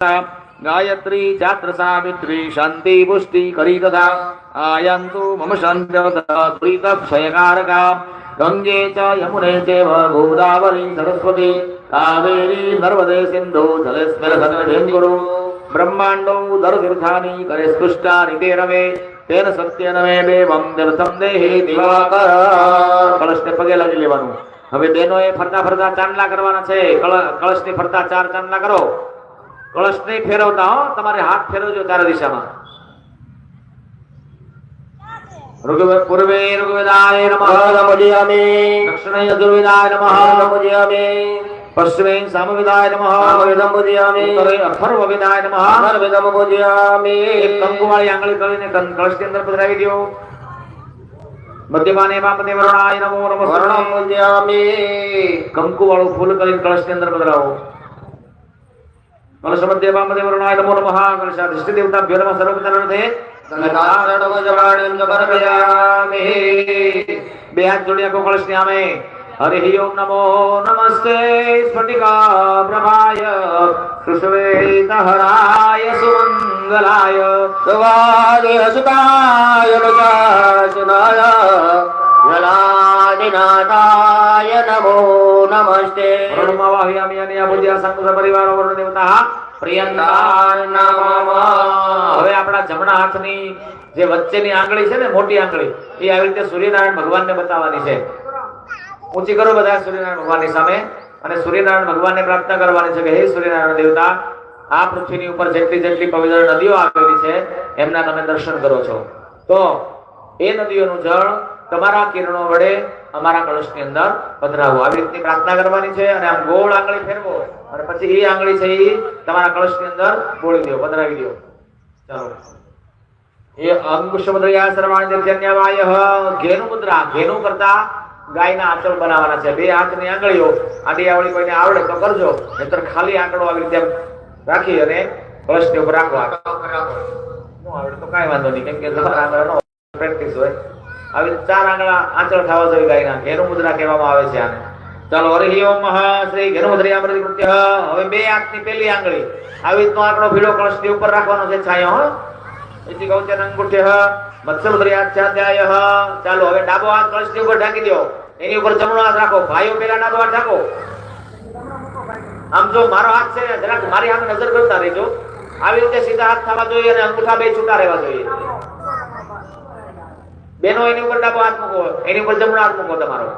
गायत्री छात्र सावित्री शांति पुष्टि करी तथा आयन्तु मम शान्तिक्षयकारका गंगे च यमुने चैव गोदावरी सरस्वती कावेरी नर्मदे सिन्धु जलेस्मिन् कुरु ब्रह्मांडो दरतीर्थानि करे स्पृष्टानि तेन मे तेन सत्येन मे देवं देवतं देहि दिवाकर कलशने पगे लागी लेवानुं। હવે બેનોએ ફરતા ફરતા ચાંદલા કરવાના છે। કળશની ફરતા 4 ચાંદલા કરો। કળશ નહીં ફેરવતા હો, તમારે હાથ ફેરવજો ચારે દિશામાં। પૂર્વે ઋગ્વેદાય નમઃ નમોજયામિ, દક્ષિણે યજુર્વેદાય નમઃ નમોજયામિ, પશ્ચિમે સામવેદાય નમઃ નમોજયામિ, ઉત્તરે અથર્વવેદાય નમઃ નમોજયામિ। એક કંકુવાળી આંગળી કરીને કળશની અંદર પધરાવી દો। મધ્યમાને વામદે વરુણાય નમો નમઃ નમોજયામિ। કંકુ વાળું ફૂલ કરીને કળશની અંદર પધરાવો। કલશ મધ્ય વામદે વરુણાય નમો નમઃ કલશાધિષ્ઠ દેવતાભ્યો નમઃ સર્વોપચારાર્થે બે હાથ જોડી આપો કળશની સામે। હરિ ઓમ નમો નમસ્તે સ્ફટિકા પ્રભાય સુશ્વેતહરાય સુમંગલાય સવાદય સુતાય પ્રકાશનાય જલાનિનાથાય નમો નમસ્તે। વરુણમાવાહયામિ અનયા પૂજ્યા સંઘ પરિવારો વરુણ દેવતા પ્રિયંતા નમઃ। હવે આપણા જમણા હાથની જે વચ્ચેની આંગળી છે ને, મોટી આંગળી, એ આવી રીતે સૂર્યનારાયણ ભગવાનને બતાવવાની છે। ઊંચી કરો બધા સૂર્યનારાયણ ભગવાનની સામે અને સૂર્યનારાયણ ભગવાનને પ્રાર્થના કરવાની છે કે હે સૂર્યનારાયણ દેવતા, આ પૃથ્વીની ઉપર જેટલી જેટલી પવિત્ર નદીઓ આવેલી છે એમના તમે દર્શન કરો છો, તો એ નદીઓનું જળ તમારા કિરણો વડે અમારા કળશની અંદર પધરાવો। આવી રીતની પ્રાર્થના કરવાની છે અને આમ ગોળ આંગળી ફેરવો અને પછી એ આંગળી છે એ તમારા કળશની અંદર બોળી દો, પધરાવી દો। ચાલો, એ અંકુશમદ્રયા સર્વાણિ દર્શન્યવાય ઘેનુ મુદ્રા, ઘેનુ કરતા ગાયના આંચળ બનાવવાના છે। બે હાથની આંગળીઓ આડી આવડી કોઈને આવડે તો કરજો, નહીતર ખાલી આંગળો આવી રીતે રાખી અને કળશની ઉપર રાખવા। નો આવડે તો કાંઈ વાંધો નહીં, કેમ કે તમારા આંગળાનો પ્રેક્ટિસ હોય। આવી 4 આંગળા આંચળ થવા જોઈએ ગાયના, ઘેનુ મુદ્રા કહેવામાં આવે છે આને। ચાલો, હરિ ઓમ શ્રી ઘેનુ મુદ્રયા પ્રતિકૃત્ય। હવે બે હાથની પેલી આંગળી આવી રીતનો આંકડો ભીડો કળશની ઉપર રાખવાનો છે છાયો, હો ઇતિ ગૌચન અંગુઠ્ય મત્સ્યમુદ્રયાધ્યાય। ચાલો, હવે ડાબો હાથ કળશની ઉપર ઢાંકી દો, એની ઉપર જમણો હાથ રાખો। ભાઈઓ પેલા ડાબો હાથ રાખો। આમ જો મારો હાથ છે જરાક મારી સામે નજર કરતા રહેજો। આવી રીતે સીધા હાથ થવા જોઈએ અને અંગૂઠા બે છૂટા રહેવા જોઈએ। બેનો એની ઉપર ડાબો હાથ મૂકો, એની ઉપર જમણો હાથ મૂકો। તમારો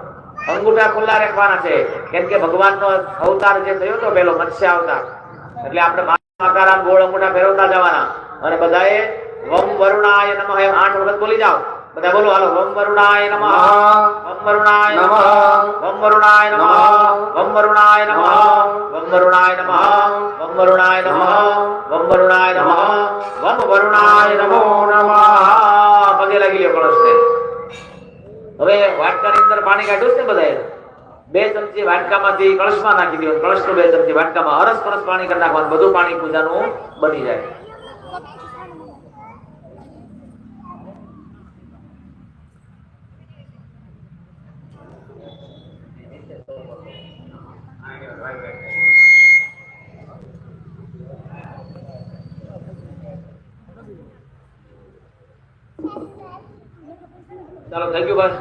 અંગૂઠા ખુલ્લા રાખવાના છે, કેમ કે ભગવાનનો અવતાર જે થયો તો પેલો મત્સ્ય અવતાર, એટલે આપણે આકારામ ગોળ અંગૂઠા ફેરવતા જવાના। અને બધાએ વમ વરુણાય નમઃ 8 વખત બોલી જાઓ। બધા બોલો, હાલો। વમ વરુણાય નમઃ, વમ વરુણાય નમઃ, વમ વરુણાય નમઃ, વમ વરુણાય નમઃ, વમ વરુણાય નમઃ, વમ વરુણાય નમઃ, વમ વરુણાય નમઃ, વમ વરુણાય નમો નમઃ। પગે લાગી લ્યો કળશને। હવે વાટકાની અંદર પાણી કાઢ્યું છે ને બધાએ, 2 ચમચી વાટકામાંથી કળશમાં નાખી દો। કળશનું 2 ચમચી વાટકામાં અરસ પરસ પાણી કરી નાખવાનું, બધું પાણી પૂજાનું બની જાય। ચાલો, થઈ ગયું બસ?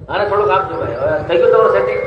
આને થોડુંક આપજો ભાઈ, હવે થઈ ગયું તમારું સેટિંગ?